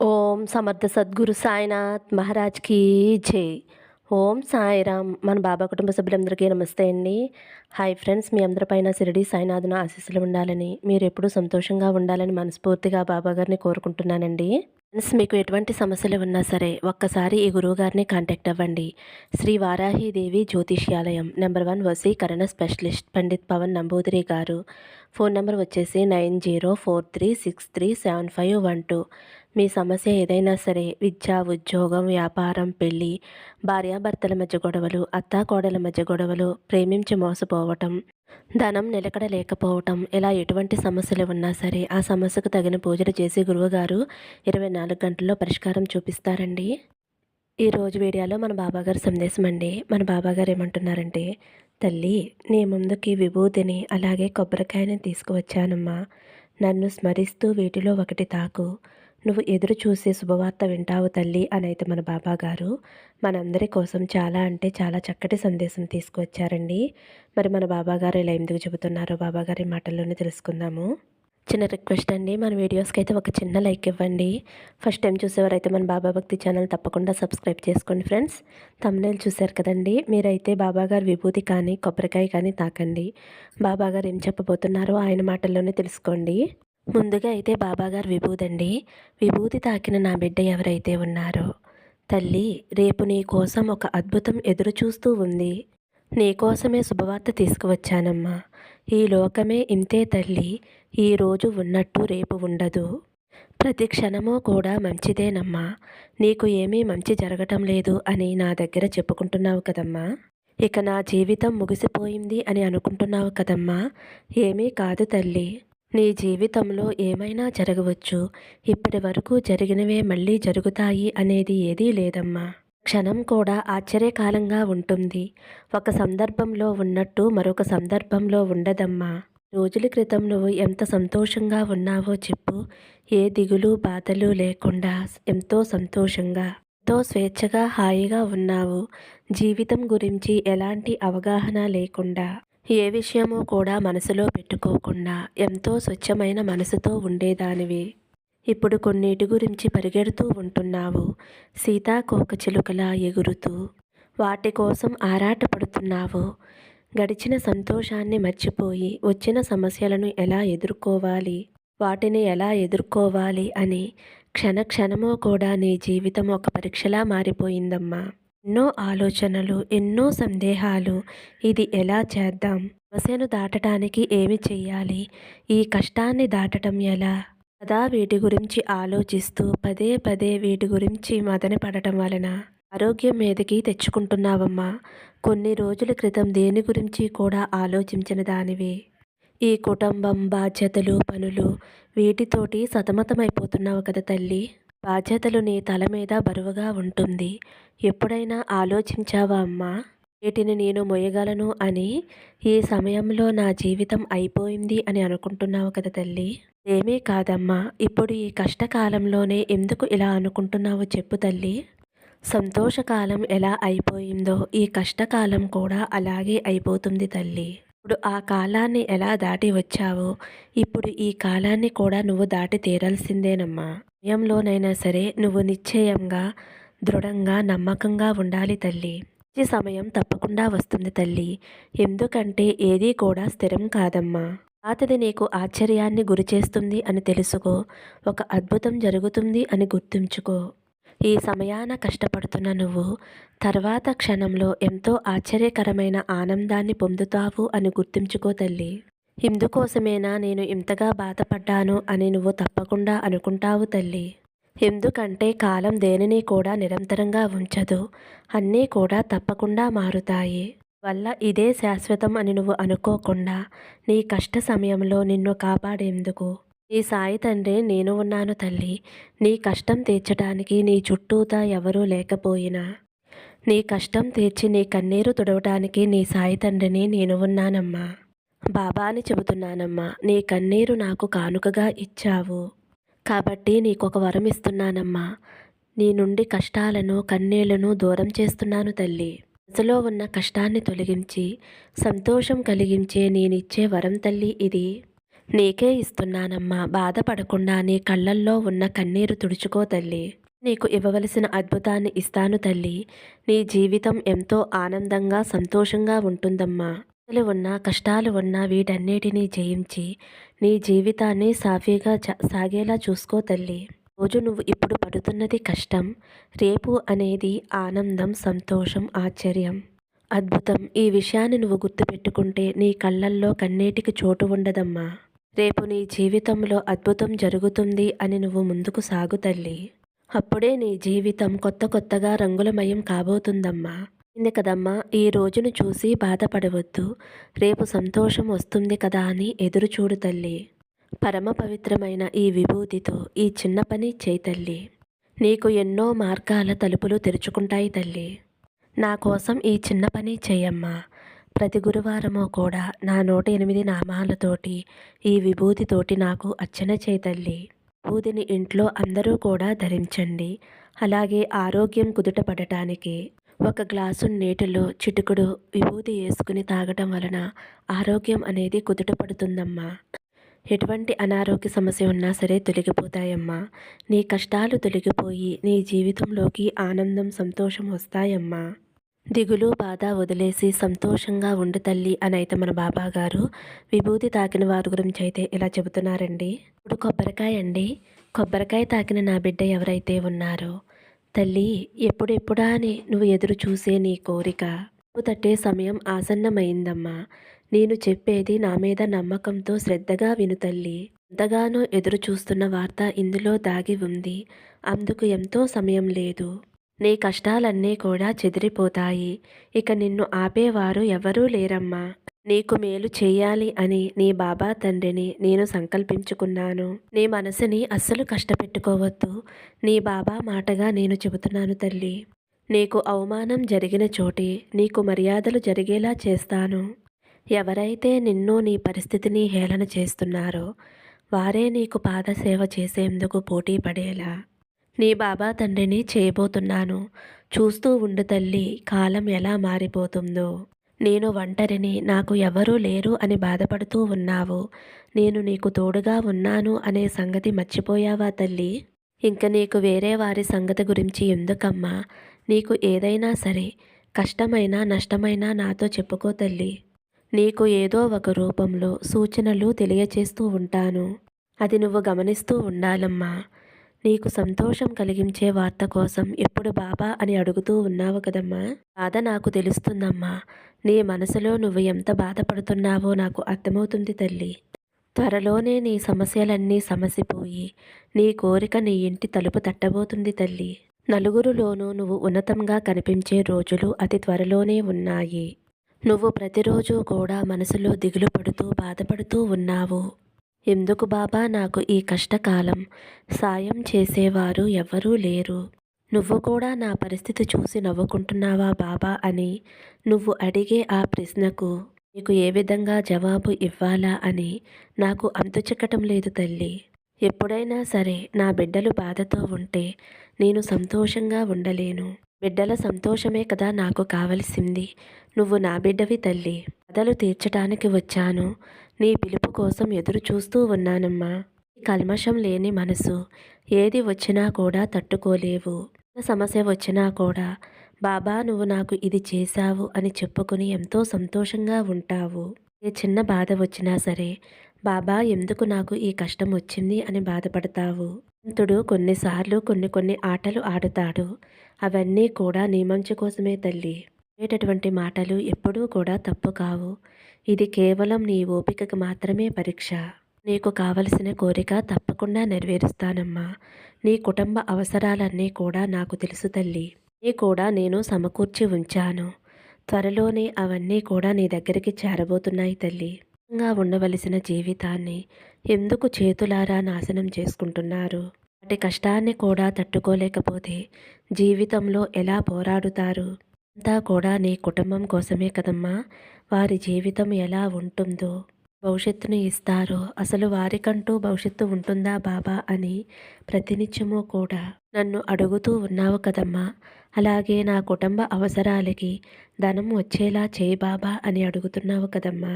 ఓం సమర్థ సద్గురు సాయినాథ్ మహారాజ్కి జై. ఓం సాయిరామ్. మన బాబా కుటుంబ సభ్యులందరికీ నమస్తే అండి. హాయ్ ఫ్రెండ్స్, మీ అందరిపైన షిరిడి సాయినాథుని ఆశీస్సులు ఉండాలని, మీరు ఎప్పుడూ సంతోషంగా ఉండాలని మనస్ఫూర్తిగా బాబా గారిని కోరుకుంటున్నానండి. ఫ్రెండ్స్, మీకు ఎటువంటి సమస్యలు ఉన్నా సరే ఒక్కసారి ఈ గురువు గారిని కాంటాక్ట్ అవ్వండి. శ్రీ వారాహిదేవి జ్యోతిష్యాలయం నెంబర్ 1 వశీకరణ స్పెషలిస్ట్ పండిత్ పవన్ నంబూదిరి గారు. ఫోన్ నెంబర్ వచ్చేసి 9043637512. మీ సమస్య ఏదైనా సరే, విద్య, ఉద్యోగం, వ్యాపారం, పెళ్ళి, భార్యాభర్తల మధ్య గొడవలు, అత్తాకోడల మధ్య గొడవలు, ప్రేమించి మోసపోవటం, ధనం నిలకడ లేకపోవటం, ఇలా ఎటువంటి సమస్యలు ఉన్నా సరే ఆ సమస్యకు తగిన పూజలు చేసి గురువుగారు 24 గంటల్లో పరిష్కారం చూపిస్తారండి. ఈరోజు వీడియోలో మన బాబాగారి సందేశం అండి. మన బాబాగారు ఏమంటున్నారంటే, తల్లి, నీ ముందుకి విభూతిని అలాగే కొబ్బరికాయని తీసుకువచ్చానమ్మా. నన్ను స్మరిస్తూ వీటిలో ఒకటి తాకు. నువ్వు ఎదురు చూసి శుభవార్త వింటావు తల్లి అని అయితే మన బాబాగారు మనందరి కోసం చాలా అంటే చాలా చక్కటి సందేశం తీసుకువచ్చారండి. మరి మన బాబాగారు ఇలా ఎందుకు చెబుతున్నారో బాబాగారి మాటల్లోనే తెలుసుకుందాము. చిన్న రిక్వెస్ట్ అండి, మన వీడియోస్కి అయితే ఒక చిన్న లైక్ ఇవ్వండి. ఫస్ట్ టైం చూసేవారైతే మన బాబా భక్తి ఛానల్ తప్పకుండా సబ్స్క్రైబ్ చేసుకోండి ఫ్రెండ్స్. థంబ్నెయిల్ చూశారు కదండి, మీరైతే బాబాగారు విభూతి కానీ కొబ్బరికాయ కానీ తాకండి. బాబాగారు ఏం చెప్పబోతున్నారో ఆయన మాటల్లోనే తెలుసుకోండి. ముందుగా అయితే బాబాగారు విభూదండి. విభూతి తాకిన నా బిడ్డ ఎవరైతే ఉన్నారో, తల్లి, రేపు నీ కోసం ఒక అద్భుతం ఎదురు చూస్తూ ఉంది. నీకోసమే శుభవార్త తీసుకువచ్చానమ్మా. ఈ లోకమే ఇంతే తల్లి. ఈరోజు ఉన్నట్టు రేపు ఉండదు. ప్రతి క్షణమూ కూడా మంచిదేనమ్మా. నీకు ఏమీ మంచి జరగటం లేదు అని నా దగ్గర చెప్పుకుంటున్నావు కదమ్మా. ఇక నా జీవితం ముగిసిపోయింది అని అనుకుంటున్నావు కదమ్మా. ఏమీ కాదు తల్లి. నీ జీవితంలో ఏమైనా జరగవచ్చు. ఇప్పటి వరకు జరిగినవే మళ్ళీ జరుగుతాయి అనేది ఏదీ లేదమ్మా. క్షణం కూడా ఆశ్చర్యకాలంగా ఉంటుంది. ఒక సందర్భంలో ఉన్నట్టు మరొక సందర్భంలో ఉండదమ్మా. రోజుల క్రితం నువ్వు ఎంత సంతోషంగా ఉన్నావో చెప్పు. ఏ దిగులు బాధలు లేకుండా ఎంతో సంతోషంగా, ఎంతో స్వేచ్ఛగా హాయిగా ఉన్నావు. జీవితం గురించి ఎలాంటి అవగాహన లేకుండా, ఏ విషయమో కూడా మనసులో పెట్టుకోకుండా ఎంతో స్వచ్ఛమైన మనసుతో ఉండేదానివి. ఇప్పుడు కొన్నిటి గురించి పరిగెడుతూ ఉంటున్నావు. సీతాకోకచిలుకలా ఎగురుతూ వాటి కోసం ఆరాటపడుతున్నావు. గడిచిన సంతోషాన్ని మర్చిపోయి వచ్చిన సమస్యలను ఎలా ఎదుర్కోవాలి, వాటిని ఎలా ఎదుర్కోవాలి అని క్షణక్షణమో కూడా నీ జీవితం ఒక పరీక్షలా మారిపోయిందమ్మా. ఎన్నో ఆలోచనలు, ఎన్నో సందేహాలు. ఇది ఎలా చేద్దాం? సమస్యను దాటడానికి ఏమి చెయ్యాలి? ఈ కష్టాన్ని దాటడం ఎలా? సదా వీటి గురించి ఆలోచిస్తూ పదే పదే వీటి గురించి మదన పడటం వలన ఆరోగ్యం మీదకి తెచ్చుకుంటున్నావమ్మా. కొన్ని రోజుల క్రితం దేని గురించి కూడా ఆలోచించిన దానివి. ఈ కుటుంబం, బాధ్యతలు, పనులు, వీటితోటి సతమతమైపోతున్నావు కదా తల్లి. బాధ్యతలు నీ తల మీద బరువుగా ఉంటుంది. ఎప్పుడైనా ఆలోచించావా అమ్మా? వీటిని నేను మొయ్యగలను అని. ఈ సమయంలో నా జీవితం అయిపోయింది అని అనుకుంటున్నావు కదా తల్లి. ఏమీ కాదమ్మా. ఇప్పుడు ఈ కష్టకాలంలోనే ఎందుకు ఇలా అనుకుంటున్నావో చెప్పు తల్లి. సంతోషకాలం ఎలా అయిపోయిందో ఈ కష్టకాలం కూడా అలాగే అయిపోతుంది తల్లి. ఇప్పుడు ఆ కాలాన్ని ఎలా దాటి వచ్చావో ఇప్పుడు ఈ కాలాన్ని కూడా నువ్వు దాటి తీరాల్సిందేనమ్మా. సమయంలోనైనా సరే నువ్వు నిశ్చయంగా, దృఢంగా, నమ్మకంగా ఉండాలి తల్లి. ఈ సమయం తప్పకుండా వస్తుంది తల్లి. ఎందుకంటే ఏదీ కూడా స్థిరం కాదమ్మా. పాతది నీకు ఆశ్చర్యాన్ని గురిచేస్తుంది అని తెలుసుకో. ఒక అద్భుతం జరుగుతుంది అని గుర్తుంచుకో. ఈ సమయాన కష్టపడుతున్న నువ్వు తర్వాత క్షణంలో ఎంతో ఆశ్చర్యకరమైన ఆనందాన్ని పొందుతావు అని గుర్తుంచుకో తల్లి. ఇందుకోసమేనా నేను ఇంతగా బాధపడ్డాను అని నువ్వు తప్పకుండా అనుకుంటావు తల్లి. ఎందుకంటే కాలం దేనిని కూడా నిరంతరంగా ఉంచదు. అన్నీ కూడా తప్పకుండా మారుతాయి. వల్ల ఇదే శాశ్వతం అని నువ్వు అనుకోకుండా నీ కష్ట సమయంలో నిన్ను కాపాడేందుకు నీ సాయి తండ్రి నేను ఉన్నాను తల్లి. నీ కష్టం తీర్చడానికి నీ చుట్టూతా ఎవరూ లేకపోయినా, నీ కష్టం తీర్చి నీ కన్నీరు తుడవడానికి నీ సాయి తండ్రిని నేను ఉన్నానమ్మా. బాబా అని చెబుతున్నానమ్మా. నీ కన్నీరు నాకు కానుకగా ఇచ్చావు కాబట్టి నీకొక వరం ఇస్తున్నానమ్మా. నీ నుండి కష్టాలను, కన్నీళ్లను దూరం చేస్తున్నాను తల్లి. మనసులో ఉన్న కష్టాన్ని తొలగించి సంతోషం కలిగించే నేనిచ్చే వరం తల్లి ఇది. నీకే ఇస్తున్నానమ్మా. బాధపడకుండా నీ కళ్ళల్లో ఉన్న కన్నీరు తుడుచుకో తల్లి. నీకు ఇవ్వవలసిన అద్భుతాన్ని ఇస్తాను తల్లి. నీ జీవితం ఎంతో ఆనందంగా, సంతోషంగా ఉంటుందమ్మా. బాధలు ఉన్నా, కష్టాలు ఉన్నా వీటన్నిటినీ జయించి నీ జీవితాన్ని సాఫీగా సాగేలా చూసుకో తల్లి. రోజు నువ్వు ఇప్పుడు పడుతున్నది కష్టం. రేపు అనేది ఆనందం, సంతోషం, ఆశ్చర్యం, అద్భుతం. ఈ విషయాన్ని నువ్వు గుర్తుపెట్టుకుంటే నీ కళ్ళల్లో కన్నీటికి చోటు ఉండదమ్మా. రేపు నీ జీవితంలో అద్భుతం జరుగుతుంది అని నువ్వు ముందుకు సాగు తల్లి. అప్పుడే నీ జీవితం కొత్త కొత్తగా రంగులమయం కాబోతుందమ్మా. ఇంది కదమ్మా, ఈ రోజును చూసి బాధపడవద్దు. రేపు సంతోషం వస్తుంది కదా అని ఎదురు చూడు తల్లి. పరమ పవిత్రమైన ఈ విభూతితో ఈ చిన్న పని చేయి తల్లి. నీకు ఎన్నో మార్గాల తలుపులు తెరుచుకుంటాయి తల్లి. నా కోసం ఈ చిన్న పని చెయ్యమ్మా. ప్రతి గురువారము కూడా నా 108 నామాలతోటి ఈ విభూతితోటి నాకు అర్చన చేయి తల్లి. విభూతిని ఇంట్లో అందరూ కూడా ధరించండి. అలాగే ఆరోగ్యం కుదుట పడటానికి ఒక గ్లాసు నీటిలో చిటికెడు విభూతి వేసుకుని తాగటం వలన ఆరోగ్యం అనేది కుదుట పడుతుందమ్మా. ఎటువంటి అనారోగ్య సమస్య ఉన్నా సరే తొలగిపోతాయమ్మా. నీ కష్టాలు తొలగిపోయి నీ జీవితంలోకి ఆనందం, సంతోషం వస్తాయమ్మా. దిగులు, బాధ వదిలేసి సంతోషంగా ఉండు తల్లి అని అయితే మన బాబా గారు విభూతి తాకిన వారి గురించి అయితే ఇలా చెబుతున్నారండి. ఇప్పుడు కొబ్బరికాయ అండి. కొబ్బరికాయ తాకిన నా బిడ్డ ఎవరైతే ఉన్నారో తల్లి, ఎప్పుడెప్పుడా అని నువ్వు ఎదురు చూసే నీ కోరిక నువ్వు తట్టే సమయం ఆసన్నమైందమ్మా. నేను చెప్పేది నా మీద నమ్మకంతో శ్రద్ధగా విను తల్లి. ఎంతగానో ఎదురు చూస్తున్న వార్త ఇందులో దాగి ఉంది. అందుకు ఎంతో సమయం లేదు. నీ కష్టాలన్నీ కూడా చెదిరిపోతాయి. ఇక నిన్ను ఆపేవారు ఎవరూ లేరమ్మా. నీకు మేలు చేయాలి అని నీ బాబా తండ్రిని నేను సంకల్పించుకున్నాను. నీ మనసుని అస్సలు కష్టపెట్టుకోవద్దు. నీ బాబా మాటగా నేను చెబుతున్నాను తల్లి. నీకు అవమానం జరిగిన చోటే నీకు మర్యాదలు జరిగేలా చేస్తాను. ఎవరైతే నిన్ను నీ పరిస్థితిని హేళన చేస్తున్నారో వారే నీకు పాదసేవ చేసేందుకు పోటీ పడేలా నీ బాబా తండ్రిని చేయబోతున్నాను. చూస్తూ ఉండు తల్లి, కాలం ఎలా మారిపోతుందో. నేను ఒంటరిని, నాకు ఎవరూ లేరు అని బాధపడుతూ ఉన్నావు. నేను నీకు తోడుగా ఉన్నాను అనే సంగతి మర్చిపోయావా తల్లి? ఇంక నీకు వేరే వారి సంగతి గురించి ఎందుకమ్మా? నీకు ఏదైనా సరే కష్టమైనా నష్టమైనా నాతో చెప్పుకో తల్లి. నీకు ఏదో ఒక రూపంలో సూచనలు తెలియచేస్తూ ఉంటాను. అది నువ్వు గమనిస్తూ ఉండాలమ్మా. నీకు సంతోషం కలిగించే వార్త కోసం ఎప్పుడు బాబా అని అడుగుతూ ఉన్నావు కదమ్మా. బాధ నాకు తెలుస్తుందమ్మా. నీ మనసులో నువ్వు ఎంత బాధపడుతున్నావో నాకు అర్థమవుతుంది తల్లి. త్వరలోనే నీ సమస్యలన్నీ సమసిపోయి నీ కోరిక నీ ఇంటి తలుపు తట్టబోతుంది తల్లి. నలుగురిలోనూ నువ్వు ఉన్నతంగా కనిపించే రోజులు అతి త్వరలోనే ఉన్నాయి. నువ్వు ప్రతిరోజు కూడా మనసులో దిగులు పడుతూ బాధపడుతూ ఉన్నావు. ఎందుకు బాబా నాకు ఈ కష్టకాలం? సాయం చేసేవారు ఎవ్వరూ లేరు. నువ్వు కూడా నా పరిస్థితి చూసి నవ్వుకుంటున్నావా బాబా అని నువ్వు అడిగే ఆ ప్రశ్నకు నీకు ఏ విధంగా జవాబు ఇవ్వాలా అని నాకు అంతుచిక్కటం లేదు తల్లి. ఎప్పుడైనా సరే నా బిడ్డలు బాధతో ఉంటే నేను సంతోషంగా ఉండలేను. బిడ్డల సంతోషమే కదా నాకు కావలసింది. నువ్వు నా బిడ్డవి తల్లి. బాధలు తీర్చడానికి వచ్చాను. నీ పిలుపు కోసం ఎదురు చూస్తూ ఉన్నానమ్మా. కల్మషం లేని మనసు ఏది వచ్చినా కూడా తట్టుకోలేవు. సమస్య వచ్చినా కూడా బాబా నువ్వు నాకు ఇది చేశావు అని చెప్పుకొని ఎంతో సంతోషంగా ఉంటావు. ఏ చిన్న బాధ వచ్చినా సరే బాబా ఎందుకు నాకు ఈ కష్టం వచ్చింది అని బాధపడతావు. భగవంతుడు కొన్నిసార్లు కొన్ని ఆటలు ఆడుతాడు. అవన్నీ కూడా నీ మంచి కోసమే తల్లి. అనేటటువంటి మాటలు ఎప్పుడూ కూడా తప్పు కావు. ఇది కేవలం నీ ఓపికకు మాత్రమే పరీక్ష. నీకు కావలసిన కోరిక తప్పకుండా నెరవేరుస్తానమ్మా. నీ కుటుంబ అవసరాలన్నీ కూడా నాకు తెలుసు తల్లి. నీ కూడా నేను సమకూర్చి ఉంచాను. త్వరలోనే అవన్నీ కూడా నీ దగ్గరికి చేరబోతున్నాయి తల్లి. ఉండవలసిన జీవితాన్ని ఎందుకు చేతులారా నాశనం చేసుకుంటున్నారు? వాటి కష్టాన్ని కూడా తట్టుకోలేకపోతే జీవితంలో ఎలా పోరాడుతారు? అంతా కూడా నీ కుటుంబం కోసమే కదమ్మా. వారి జీవితం ఎలా ఉంటుందో, భవిష్యత్తును ఇస్తారో, అసలు వారికంటూ భవిష్యత్తు ఉంటుందా బాబా అని ప్రతినిత్యము కూడా నన్ను అడుగుతూ ఉన్నావు కదమ్మా. అలాగే నా కుటుంబ అవసరాలకి ధనం వచ్చేలా చేయి బాబా అని అడుగుతున్నావు కదమ్మా.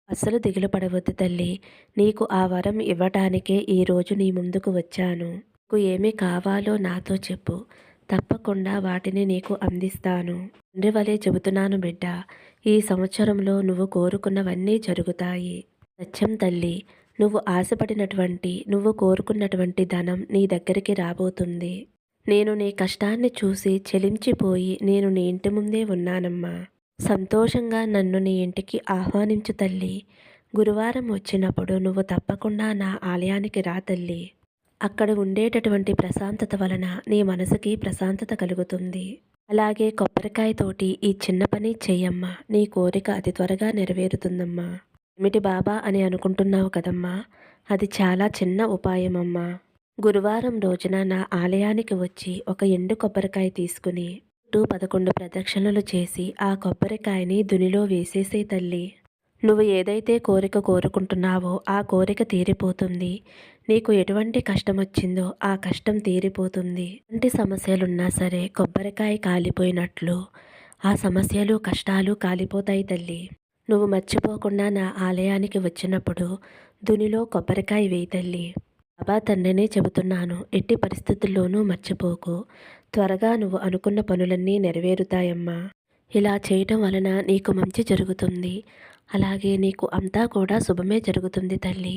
అస్సలు దిగులు పడవద్దు తల్లి. నీకు ఆ వరం ఇవ్వటానికే ఈరోజు నీ ముందుకు వచ్చాను. నీకు ఏమి కావాలో నాతో చెప్పు. తప్పకుండా వాటిని నీకు అందిస్తాను. తండ్రి వలె చెబుతున్నాను బిడ్డ. ఈ సంవత్సరంలో నువ్వు కోరుకున్నవన్నీ జరుగుతాయి. సత్యం తల్లి. నువ్వు కోరుకున్నటువంటి ధనం నీ దగ్గరికి రాబోతుంది. నేను నీ కష్టాన్ని చూసి చెలించిపోయి నేను నీ ఇంటి ముందే ఉన్నానమ్మా. సంతోషంగా నన్ను నీ ఇంటికి ఆహ్వానించు తల్లి. గురువారం వచ్చినప్పుడు నువ్వు తప్పకుండా నా ఆలయానికి రా తల్లి. అక్కడ ఉండేటటువంటి ప్రశాంతత వలన నీ మనసుకి ప్రశాంతత కలుగుతుంది. అలాగే కొబ్బరికాయతోటి ఈ చిన్న పని చెయ్యమ్మా. నీ కోరిక అతి త్వరగా నెరవేరుతుందమ్మా. ఏమిటి బాబా అని అనుకుంటున్నావు కదమ్మా. అది చాలా చిన్న ఉపాయమమ్మా. గురువారం రోజున నా ఆలయానికి వచ్చి ఒక ఎండు కొబ్బరికాయ తీసుకుని చుట్టూ 11 ప్రదక్షిణలు చేసి ఆ కొబ్బరికాయని దునిలో వేసేసే తల్లి. నువ్వు ఏదైతే కోరిక కోరుకుంటున్నావో ఆ కోరిక తీరిపోతుంది. నీకు ఎటువంటి కష్టం వచ్చిందో ఆ కష్టం తీరిపోతుంది. ఎలాంటి సమస్యలున్నా సరే కొబ్బరికాయ కాలిపోయినట్లు ఆ సమస్యలు కష్టాలు కాలిపోతాయి తల్లి. నువ్వు మర్చిపోకుండా నా ఆలయానికి వచ్చినప్పుడు దునిలో కొబ్బరికాయ వేయి తల్లి. బాబా తండ్రినే చెబుతున్నాను, ఎట్టి పరిస్థితుల్లోనూ మర్చిపోకు. త్వరగా నువ్వు అనుకున్న పనులన్నీ నెరవేరుతాయమ్మా. ఇలా చేయటం వలన నీకు మంచి జరుగుతుంది. అలాగే నీకు అంతా కూడా శుభమే జరుగుతుంది తల్లి.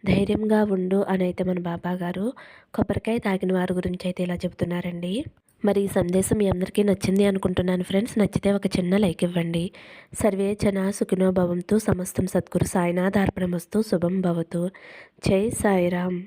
ధైర్యంగా ఉండు అని అయితే మన బాబాగారు కొబ్బరికాయ తాగిన వారి గురించి అయితే ఇలా చెబుతున్నారండి. మరి ఈ సందేశం మీ అందరికీ నచ్చింది అనుకుంటున్నాను ఫ్రెండ్స్. నచ్చితే ఒక చిన్న లైక్ ఇవ్వండి. సర్వే జనా సుఖినో భవంతు. సమస్తం సద్గురు సాయినాథార్పణమస్తు. శుభం భవతు. జై సాయిరామ్.